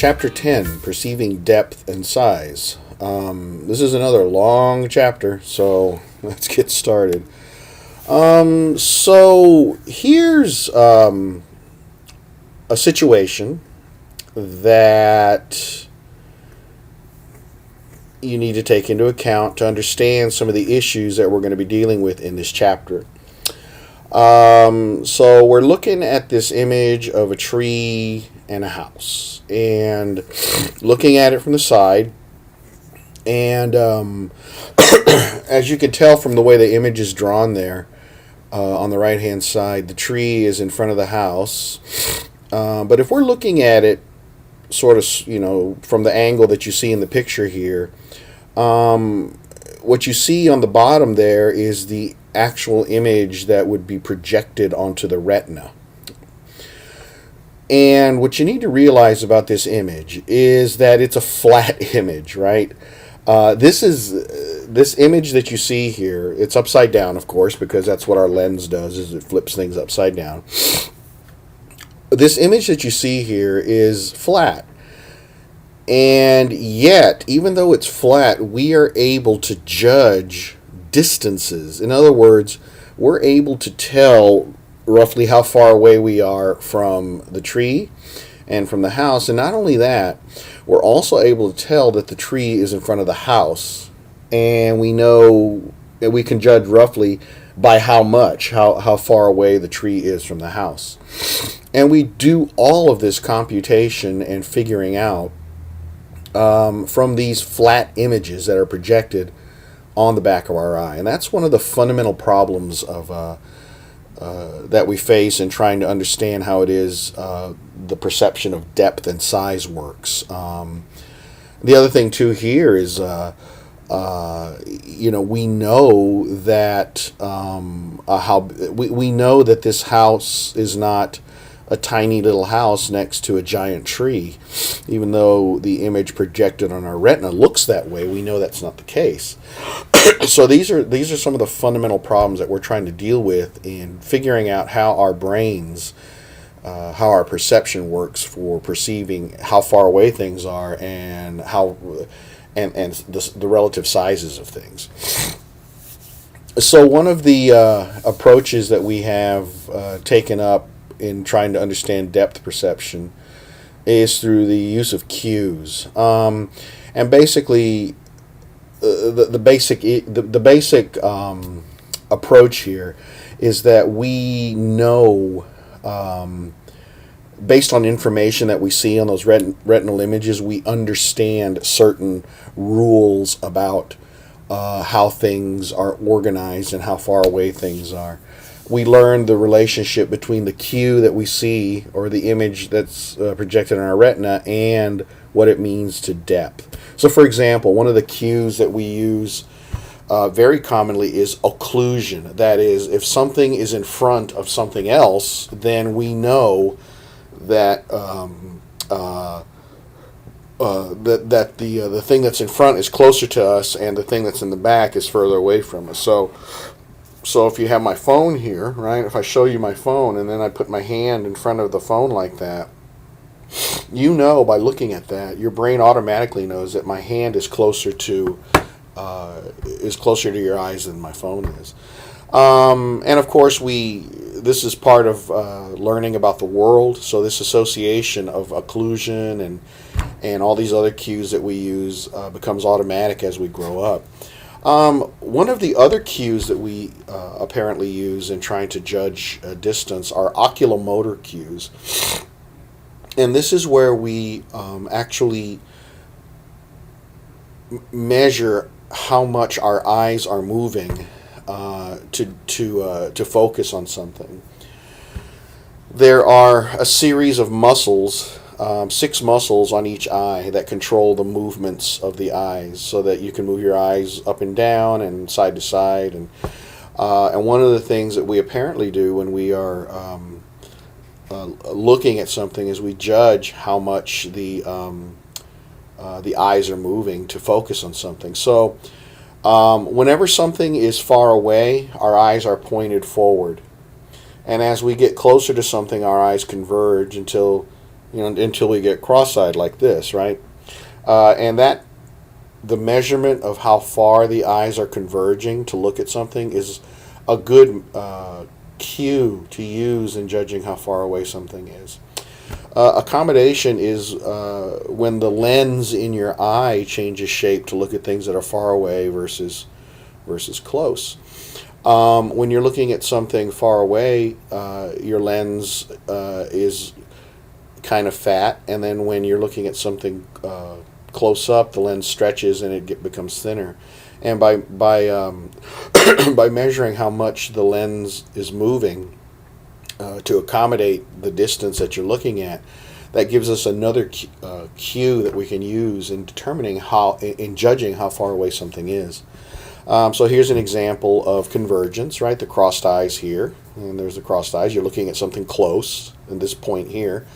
Chapter 10, Perceiving Depth and Size. This is another long chapter, so let's get started. So here's a situation that you need to take into account to understand some of the issues that we're going to be dealing with in this chapter. So we're looking at this image of a tree and a house, and looking at it from the side, and as you can tell from the way the image is drawn there, on the right hand side, the tree is in front of the house, but if we're looking at it sort of, from the angle that you see in the picture here, what you see on the bottom there is the actual image that would be projected onto the retina. And what you need to realize about this image is that it's a flat image, right? This image that you see here, it's upside down, of course, because that's what our lens does, is it flips things upside down. This image that you see here is flat. And yet, even though it's flat, we are able to judge distances. In other words, we're able to tell roughly how far away we are from the tree and from the house. And not only that, we're also able to tell that the tree is in front of the house. And we know that we can judge roughly by how far away the tree is from the house. And we do all of this computation and figuring out from these flat images that are projected on the back of our eye. And that's one of the fundamental problems of that we face in trying to understand how it is the perception of depth and size works. The other thing too here is we know that we know that this house is not a tiny little house next to a giant tree. Even though the image projected on our retina looks that way, we know that's not the case. So these are some of the fundamental problems that we're trying to deal with in figuring out how our brains, how our perception works for perceiving how far away things are and the relative sizes of things. So one of the approaches that we have taken up in trying to understand depth perception is through the use of cues, and basically the basic approach here is that we know, based on information that we see on those retinal images, we understand certain rules about how things are organized and how far away things are. We learn the relationship between the cue that we see, or the image that's projected on our retina, and what it means to depth. So for example, one of the cues that we use very commonly is occlusion. That is, if something is in front of something else, then we know that the thing that's in front is closer to us, and the thing that's in the back is further away from us. So if you have my phone here, right, if I show you my phone and then I put my hand in front of the phone like that, by looking at that, your brain automatically knows that my hand is closer to your eyes than my phone is. And of course, this is part of learning about the world. So this association of occlusion and all these other cues that we use becomes automatic as we grow up. One of the other cues that we apparently use in trying to judge distance are oculomotor cues. And this is where we actually measure how much our eyes are moving to focus on something. There are a series of muscles, 6 muscles on each eye, that control the movements of the eyes, so that you can move your eyes up and down and side to side. And one of the things that we apparently do when we are looking at something is we judge how much the eyes are moving to focus on something. So whenever something is far away, our eyes are pointed forward. And as we get closer to something, our eyes converge until until we get cross-eyed like this, right? And that the measurement of how far the eyes are converging to look at something is a good cue to use in judging how far away something is. Accommodation is when the lens in your eye changes shape to look at things that are far away versus close. When you're looking at something far away, your lens is kind of fat, and then when you're looking at something close up, the lens stretches and it becomes thinner. And by by measuring how much the lens is moving to accommodate the distance that you're looking at, that gives us another cue that we can use in determining in judging how far away something is. So here's an example of convergence, right? The crossed eyes here, and there's the crossed eyes. You're looking at something close in this point here,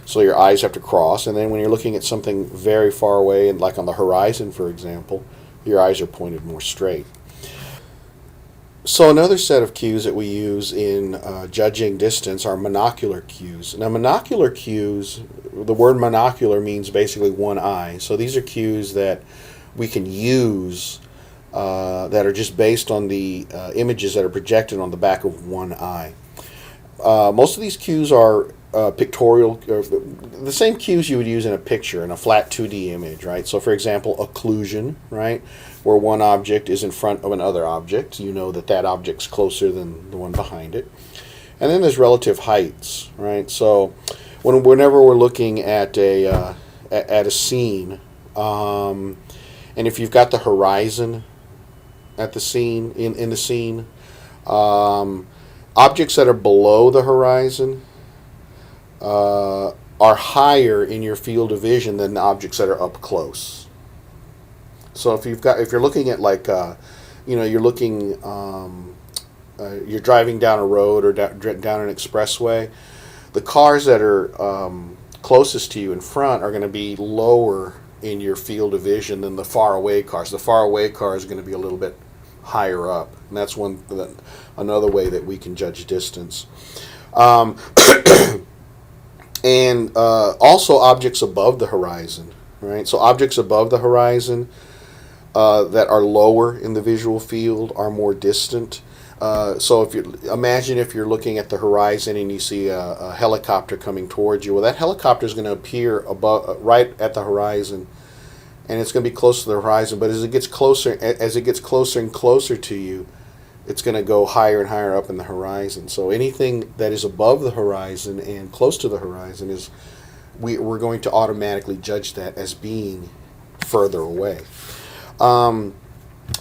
so your eyes have to cross. And then when you're looking at something very far away, and like on the horizon, for example, your eyes are pointed more straight. So another set of cues that we use in judging distance are monocular cues. Now monocular cues, the word monocular means basically one eye. So these are cues that we can use that are just based on the images that are projected on the back of one eye. Most of these cues are pictorial, the same cues you would use in a picture, in a flat 2D image, right? So for example, occlusion, right? Where one object is in front of another object, you know that object's closer than the one behind it. And then there's relative heights, right? So whenever we're looking at a scene, and if you've got the horizon at the scene, in the scene, objects that are below the horizon are higher in your field of vision than the objects that are up close. So if you're looking at you're driving down a road or down an expressway, the cars that are closest to you in front are going to be lower in your field of vision than the far away cars. The far away car is going to be a little bit higher up, and that's another way that we can judge distance. And also objects above the horizon, right? So objects above the horizon that are lower in the visual field are more distant. So imagine if you're looking at the horizon and you see a helicopter coming towards you. Well, that helicopter is going to appear right at the horizon, and it's going to be close to the horizon. But as it gets closer and closer to you, it's going to go higher and higher up in the horizon. So anything that is above the horizon and close to the horizon we're going to automatically judge that as being further away.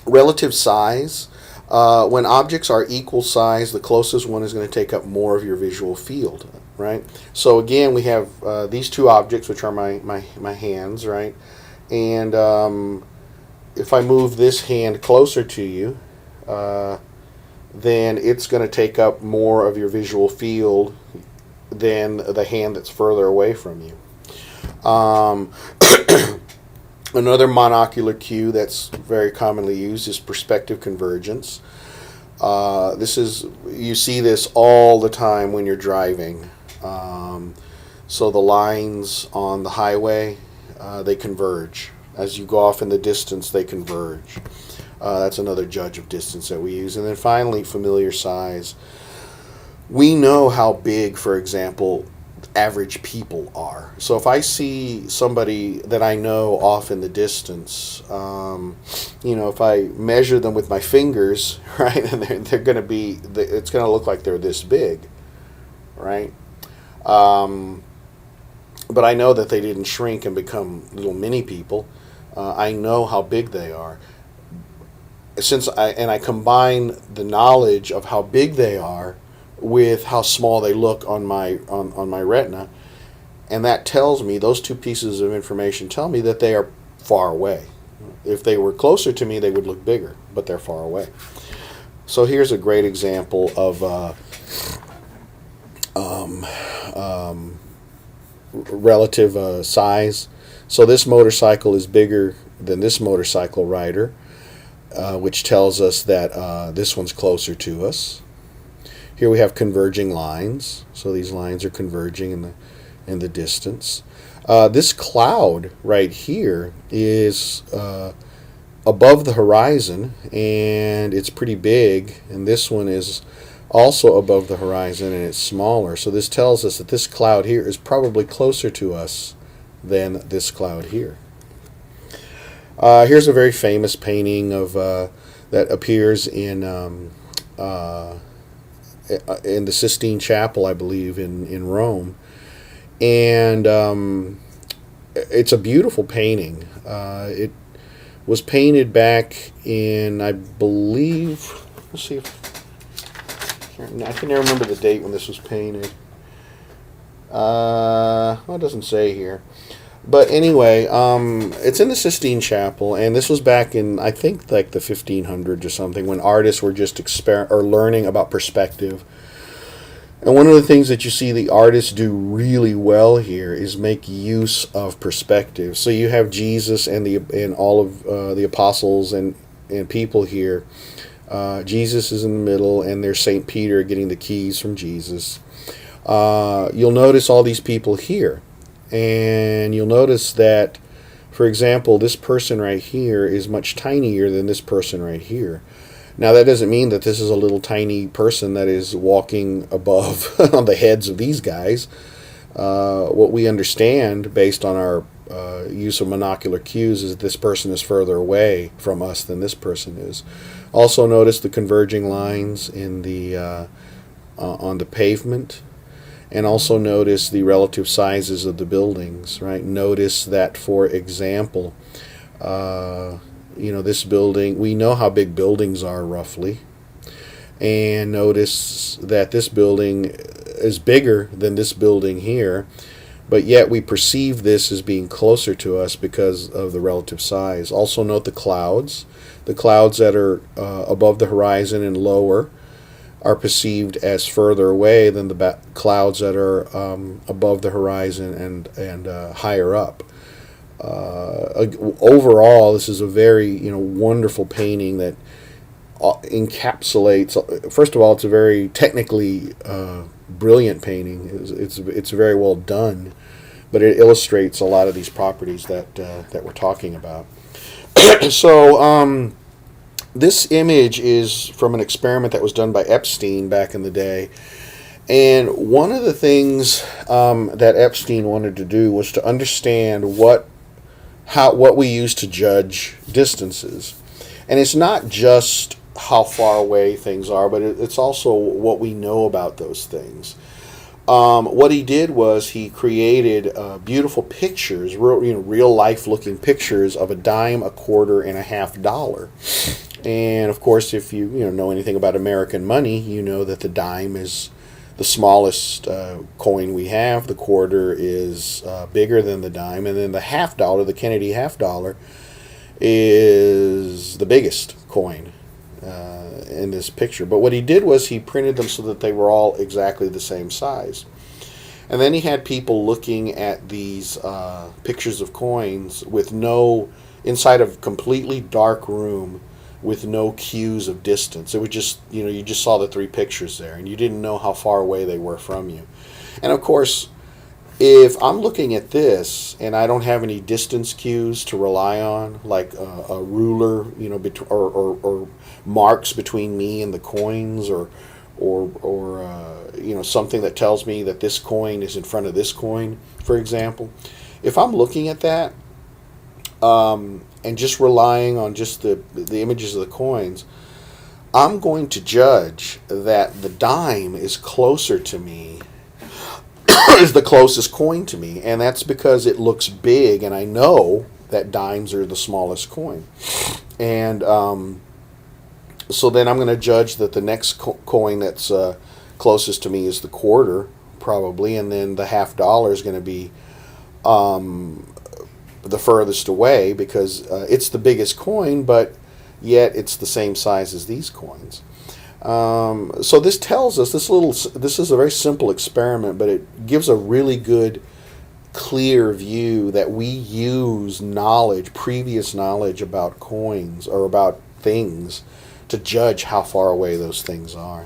Relative size. When objects are equal size, the closest one is going to take up more of your visual field, right? So again, we have these two objects, which are my hands, right? And if I move this hand closer to you, then it's going to take up more of your visual field than the hand that's further away from you. Another monocular cue that's very commonly used is perspective convergence. You see this all the time when you're driving. So the lines on the highway, they converge. As you go off in the distance, they converge. That's another judge of distance that we use. And then finally, familiar size. We know how big, for example, average people are. So if I see somebody that I know off in the distance, if I measure them with my fingers, right, and they're going to be, it's going to look like they're this big, right? But I know that they didn't shrink and become little mini people. I know how big they are. I combine the knowledge of how big they are with how small they look on my retina, and that tells me, those two pieces of information tell me that they are far away. If they were closer to me, they would look bigger, but they're far away. So here's a great example of relative size. So this motorcycle is bigger than this motorcycle rider, which tells us that this one's closer to us. Here we have converging lines. So these lines are converging in the distance. This cloud right here is above the horizon, and it's pretty big, and this one is also above the horizon, and it's smaller. So this tells us that this cloud here is probably closer to us than this cloud here. Here's a very famous painting of that appears in the Sistine Chapel, I believe, in Rome, and it's a beautiful painting. It was painted back in, I believe, let's see if I can never remember the date when this was painted. Well, it doesn't say here. But anyway, it's in the Sistine Chapel, and this was back in, I think, like the 1500s or something, when artists were just learning about perspective. And one of the things that you see the artists do really well here is make use of perspective. So you have Jesus and all of the apostles and people here. Jesus is in the middle, and there's St. Peter getting the keys from Jesus. You'll notice all these people here. And you'll notice that, for example, this person right here is much tinier than this person right here. Now, that doesn't mean that this is a little tiny person that is walking above on the heads of these guys. What we understand, based on our use of monocular cues, is that this person is further away from us than this person is. Also, notice the converging lines in the on the pavement. And also notice the relative sizes of the buildings, right? Notice that, for example, this building, we know how big buildings are roughly. And notice that this building is bigger than this building here, but yet we perceive this as being closer to us because of the relative size. Also note the clouds. The clouds that are above the horizon and lower are perceived as further away than the clouds that are above the horizon and higher up. Overall, this is a very wonderful painting that encapsulates. First of all, it's a very technically brilliant painting. It's very well done, but it illustrates a lot of these properties that we're talking about. So. This image is from an experiment that was done by Epstein back in the day. And one of the things that Epstein wanted to do was to understand what we use to judge distances. And it's not just how far away things are, but it's also what we know about those things. What he did was he created beautiful pictures, real life looking pictures of a dime, a quarter, and a $50. And of course, if you know anything about American money, you know that the dime is the smallest coin we have. The quarter is bigger than the dime, and then the $50, the Kennedy $50, is the biggest coin in this picture. But what he did was he printed them so that they were all exactly the same size. And then he had people looking at these pictures of coins inside of a completely dark room with no cues of distance. It would just, you just saw the three pictures there, and you didn't know how far away they were from you. And of course, if I'm looking at this and I don't have any distance cues to rely on, like a ruler, or marks between me and the coins, or something that tells me that this coin is in front of this coin, for example, if I'm looking at that and just relying on just the images of the coins, I'm going to judge that the dime is closer to me, is the closest coin to me, and that's because it looks big, and I know that dimes are the smallest coin. And so then I'm going to judge that the next coin that's closest to me is the quarter, probably, and then the $50 is going to be the furthest away because it's the biggest coin, but yet it's the same size as these coins. So this tells us, this is a very simple experiment, but it gives a really good, clear view that we use previous knowledge about coins or about things to judge how far away those things are.